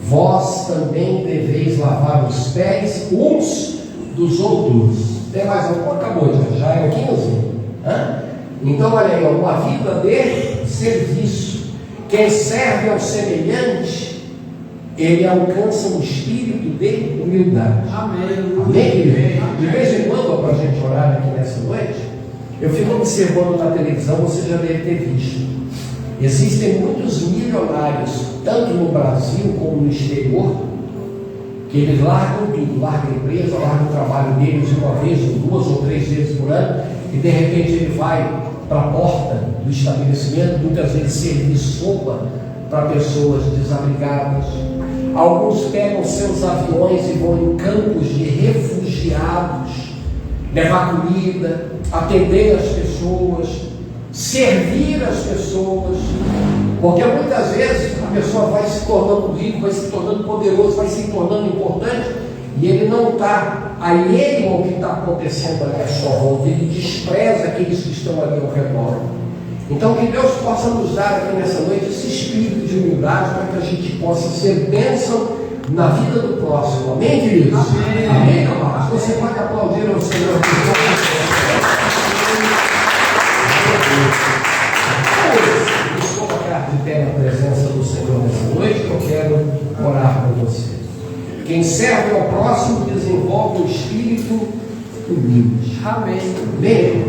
vós também deveis lavar os pés uns dos outros. Tem mais algum? Acabou, já é o 15. Então, olha aí, uma vida de serviço. Quem serve ao semelhante, ele alcança um espírito de humildade. Amém. Amém, querido? De vez em quando, para a gente orar aqui nessa noite, eu fico observando na televisão, você já deve ter visto. Existem muitos milionários, tanto no Brasil como no exterior, que eles largam tudo, largam a empresa, largam o trabalho deles uma vez, ou 2 ou 3 vezes por ano, e de repente ele vai para a porta do estabelecimento, muitas vezes servir sopa para pessoas desabrigadas. Alguns pegam seus aviões e vão em campos de refugiados, levar comida, atender as pessoas, servir as pessoas, porque muitas vezes a pessoa vai se tornando rico, vai se tornando poderoso, vai se tornando importante, e ele não está alheio ao que está acontecendo ali à sua volta, ele despreza aqueles que estão ali ao redor. Então que Deus possa nos dar aqui nessa noite esse espírito de humildade, para que a gente possa ser bênção na vida do próximo. Amém, queridos? Amém. Amém, amados? Você pode aplaudir ao Senhor. Vamos colocar de pé na presença do Senhor nessa noite, que eu quero orar por você. Quem serve ao próximo desenvolve um espírito humilde. Amém. Amém.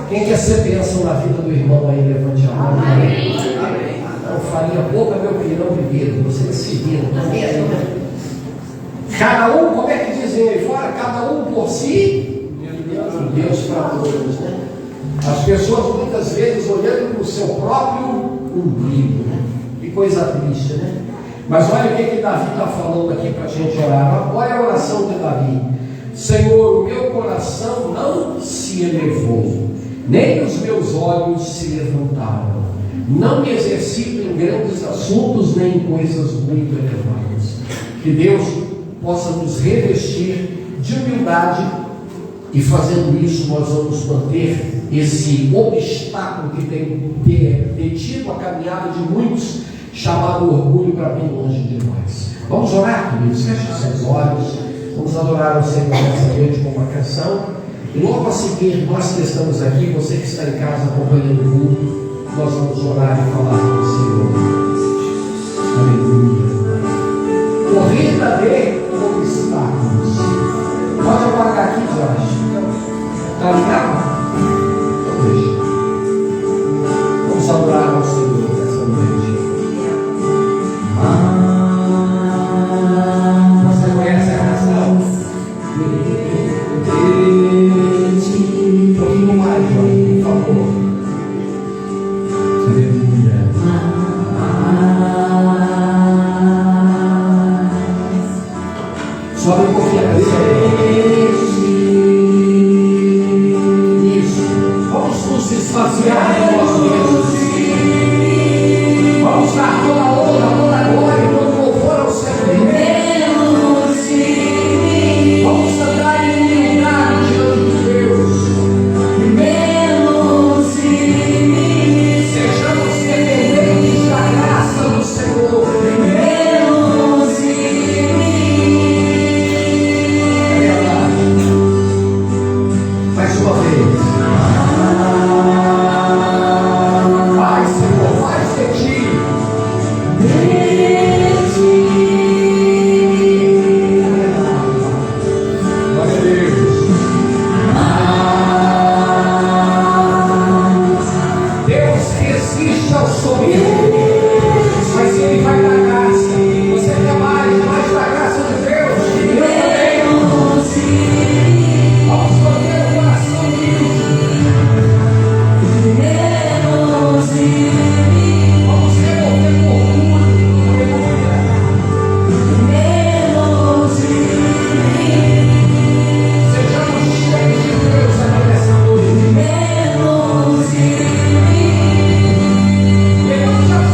Quem quer ser bênção na vida do irmão aí, levante a mão. Amém. Não faria pouco, meu filho, não vivido. Você se vira. Amém. Cada um, como é que dizem aí fora? Cada um por si, Deus para todos, né? As pessoas muitas vezes olhando para o seu próprio umbigo, né? Que coisa triste, né? Mas olha o que Davi está falando aqui para a gente orar. Olha a oração de Davi: Senhor, o meu coração não se elevou, nem os meus olhos se levantaram. Não me exercito em grandes assuntos, nem em coisas muito elevadas. Que Deus possa nos revestir de humildade, e fazendo isso nós vamos manter esse obstáculo que tem detido a caminhada de muitos, chamado orgulho, para bem longe de nós. Vamos orar, queridos? Feche seus olhos. Vamos adorar ao Senhor nessa noite com uma canção. E logo a seguir, nós que estamos aqui, você que está em casa acompanhando o culto, nós vamos orar e falar com o Senhor. Aleluia. Corrida de obstáculos. Pode apagar aqui, Jorge. Está ligado? Então deixa. Vamos adorar ao Senhor nessa noite. Você conhece a canção? Um pouquinho mais, Jorge, por favor. Aleluia. Sobe um pouquinho a canção. Isso. Vamos nos esvaziar de nós mesmos. Vamos dar toda a honra, toda a glória e todo o louvor ao Senhor. Vamos andar em humildade diante de Deus. Sejamos dependentes da graça do Senhor. Mais uma vez. Vai, Senhor, faz de ti. Glória a Deus. Deus resiste ao soberbo, mas Ele vai dar graça. Você quer mais da graça de Deus? Eu também. Vamos manter o coração humilde. Vamos remover o orgulho. Aleluia. Sejamos cheios de Deus aqui nessa noite. Levante a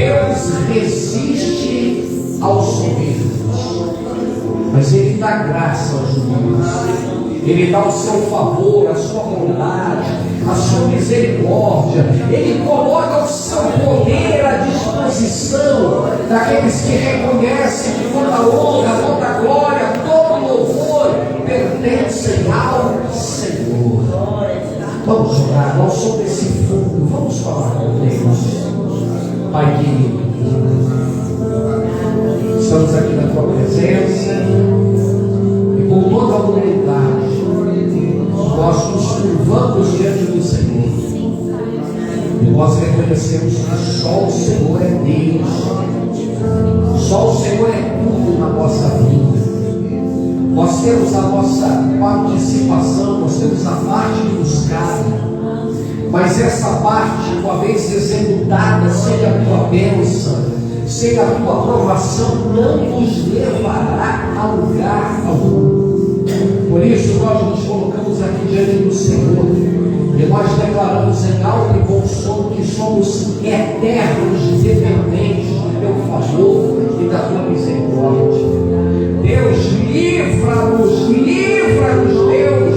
Deus resiste aos soberbos, mas Ele dá graça aos humildes. Ele dá o seu favor, a sua bondade, a sua misericórdia. Ele coloca o seu poder à disposição daqueles que reconhecem que toda honra, toda glória, todo louvor pertencem ao Senhor. Vamos orar, ao som desse fundo, vamos falar com Deus. Pai querido, estamos aqui na tua presença e com toda a humildade nós nos curvamos diante do Senhor e nós reconhecemos que só o Senhor é Deus, só o Senhor é tudo na nossa vida. Nós temos a nossa participação, nós temos a parte que nos cabe, mas essa parte, uma vez executada sem a tua bênção, sem a tua aprovação, não nos levará a lugar algum. Por isso nós nos colocamos aqui diante do Senhor e nós declaramos em alto e bom som que somos eternos dependentes do teu favor e da tua misericórdia. Deus, livra-nos, Deus,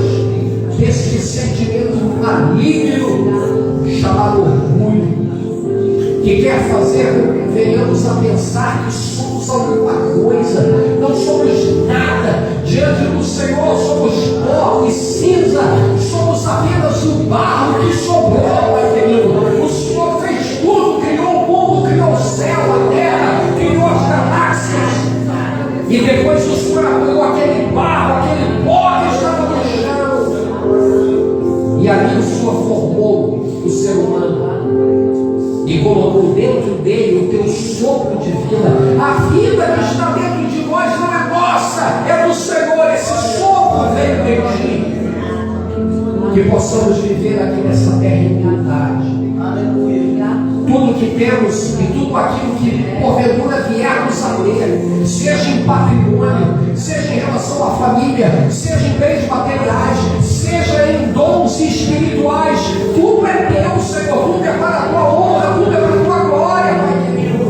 deste sentimento maligno chamado orgulho, que quer fazer com que venhamos a pensar que somos alguma coisa. Não somos nada diante do Senhor, somos pó e cinza, somos apenas o barro que sobrou, Pai querido. O Senhor fez tudo, criou o mundo, criou o céu, a terra, criou as galáxias, e depois o Senhor pegou aquele barro, aquele pó que estava no chão, e ali o Senhor formou o ser humano e colocou dentro dele o teu sopro de vida. A vida que está dentro de nós não é nossa, é do Senhor. Esse sopro veio de ti. Que possamos viver aqui nessa terra em humildade. Tudo que temos e tudo aquilo que porventura viermos a ter, seja em patrimônio, seja em relação à família, seja em bens materiais, seja em dons espirituais, tudo é teu, Senhor, tudo é para a tua honra, tudo é para a tua glória, Pai querido.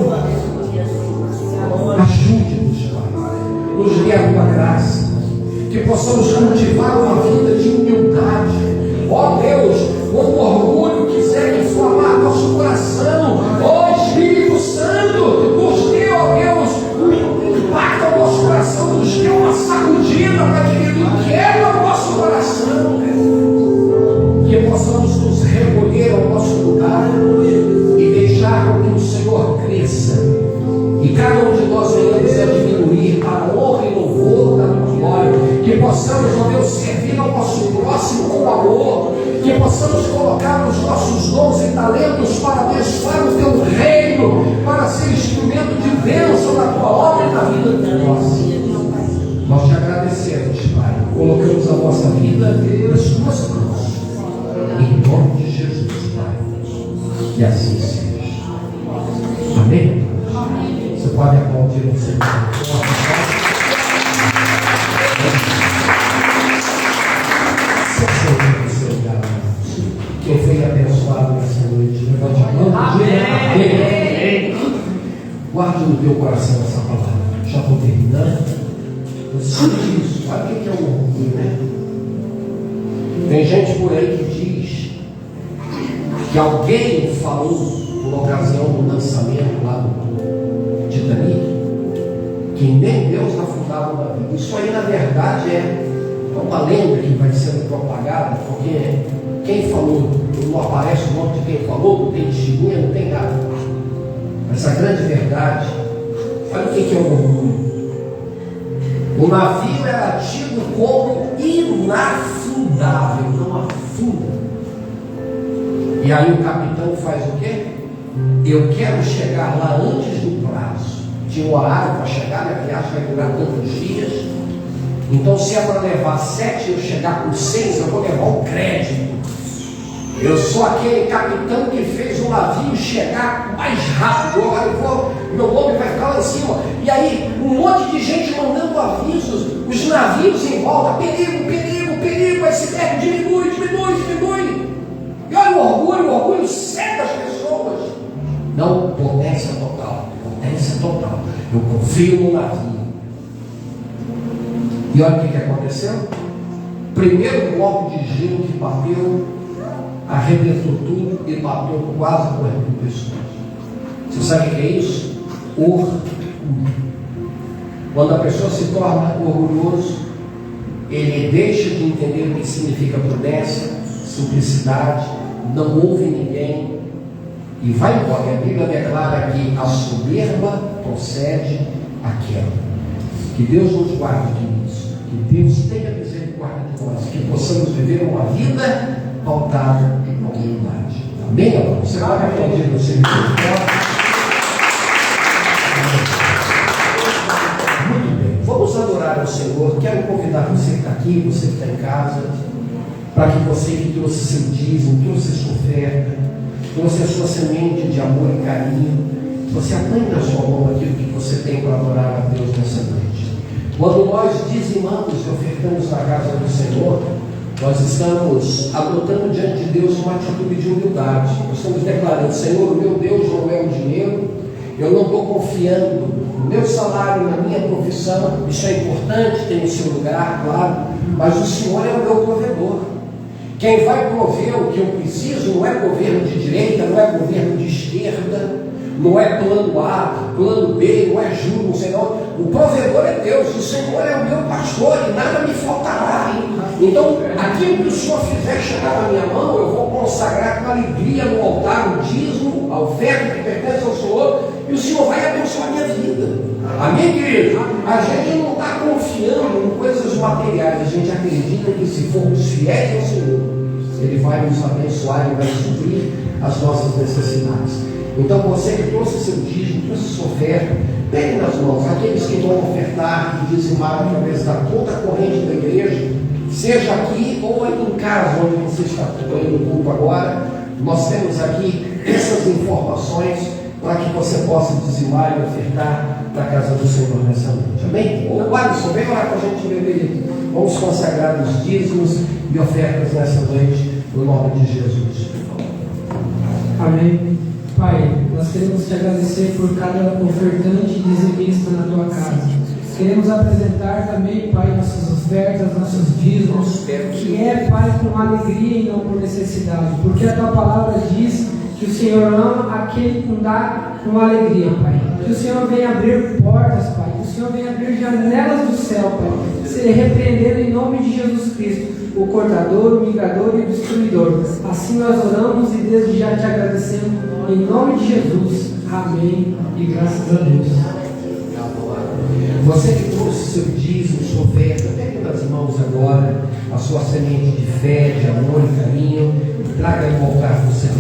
Ajude-nos, Pai, nos dê a tua graça, que possamos cultivar uma vida de humildade. Ó Deus, quando o orgulho quiser inflamar nosso coração, ó Espírito Santo, nos dê, ó Deus, um impacto ao nosso coração, nos dê uma sacudida, Pai querido, quebra o nosso coração, que possamos nos recolher ao nosso lugar e deixar com que o Senhor cresça, e cada um de nós venhamos a diminuir para a honra e louvor da tua glória, que possamos, ó Deus, servir ao nosso próximo com amor, que possamos colocar os nossos dons e talentos para abençoar o teu reino, para ser instrumento de bênção na tua obra e na vida de nós. Nós te agradecemos, Pai, colocamos a nossa vida nas tuas mãos, em nome de Jesus, Pai, que assim seja. Amém? Você pode aplaudir o Senhor. Quem foi abençoado nessa noite, levante a mão. Amém. Guarde no teu coração essa palavra. Já estou terminando. Você diz isso. Sabe o que é o orgulho, né? Tem gente por aí que diz que alguém falou por ocasião do lançamento lá do Titanic que nem Deus afundava o navio. Isso aí na verdade é uma lenda que vai sendo propagada, porque quem falou, não aparece o nome de quem falou, não tem testemunha, não tem nada. Mas a grande verdade, olha o que é o orgulho. O navio era tido como inafundável, não afunda. E aí o capitão faz o quê? Eu quero chegar lá antes do prazo. Tinha um horário para chegar, a viagem vai durar tantos dias. Então, se é para levar 7 e eu chegar com 6, eu vou levar o crédito. Eu sou aquele capitão que fez o navio chegar mais rápido. Agora eu vou, meu nome vai ficar lá em cima. E aí, um monte de gente mandando avisos, os navios em volta: perigo, perigo, perigo, iceberg, diminui, diminui, diminui. E olha o orgulho cega as pessoas. Não podemos potência total. Potência total. Eu confio no navio. E olha o que aconteceu. Primeiro bloco de gelo que bateu, arrebentou tudo e bateu quase 40 pessoas. Você sabe o que é isso? Orgulho. Quando a pessoa se torna orgulhoso, ele deixa de entender o que significa prudência, simplicidade, não ouve ninguém e vai embora. A Bíblia declara que a soberba procede à queda. Que Deus nos guarde disso. Que Deus tenha misericórdia de nós. Que possamos viver uma vida pautada na humildade. Amém, amor? Você vai aplaudir no seu misericórdia. Muito bem. Vamos adorar ao Senhor. Quero convidar você que está aqui, você que está em casa, para que você que trouxe seu dízimo, trouxe a sua oferta, trouxe a sua semente de amor e carinho, você apanhe na sua mão aquilo que você tem para adorar a Deus nessa noite. Quando nós dizimamos e ofertamos na casa do Senhor, nós estamos adotando diante de Deus uma atitude de humildade. Nós estamos declarando: Senhor, o meu Deus não é o dinheiro, eu não estou confiando no meu salário, na minha profissão. Isso é importante, tem o seu lugar, claro, mas o Senhor é o meu provedor. Quem vai prover o que eu preciso não é governo de direita, não é governo de esquerda, não é plano A, plano B, não é juros, não sei não. O provedor é Deus, o Senhor é o meu pastor e nada me faltará. Então, aquilo que o Senhor fizer chegar na minha mão, eu vou consagrar com alegria no altar o dízimo, a oferta que pertence ao Senhor, e o Senhor vai abençoar a minha vida. Amém, querido? A gente não está confiando em coisas materiais, a gente acredita que se formos fiéis ao Senhor, Ele vai nos abençoar e vai suprir as nossas necessidades. Então, você que trouxe seu dízimo, trouxe sua oferta, pegue nas mãos. Aqueles que vão ofertar e dizimar através da conta corrente da igreja, seja aqui ou aí em casa, onde você está acompanhando o culto agora, nós temos aqui essas informações para que você possa dizimar e ofertar para a casa do Senhor nessa noite. Amém? Ô Alisson, vem orar com a gente, bebê. Vamos consagrar os dízimos e ofertas nessa noite, no nome de Jesus. Amém. Pai, nós queremos te agradecer por cada ofertante e dizimista na tua casa. Queremos apresentar também, Pai, nossas ofertas, nossos dízimos, que é, Pai, com alegria e não por necessidade, porque a tua palavra diz que o Senhor ama aquele que dá com alegria, Pai. Que o Senhor venha abrir portas, Pai. Que o Senhor venha abrir janelas do céu, Pai. Se repreendendo em nome de Jesus Cristo, o cortador, o migrador e o destruidor. Assim nós oramos e desde já te agradecemos em nome de Jesus. Amém. E graças a Deus. Você que trouxe seu dízimo, sua oferta, pegue nas mãos agora a sua semente de fé, de amor e carinho, e traga no altar do Senhor.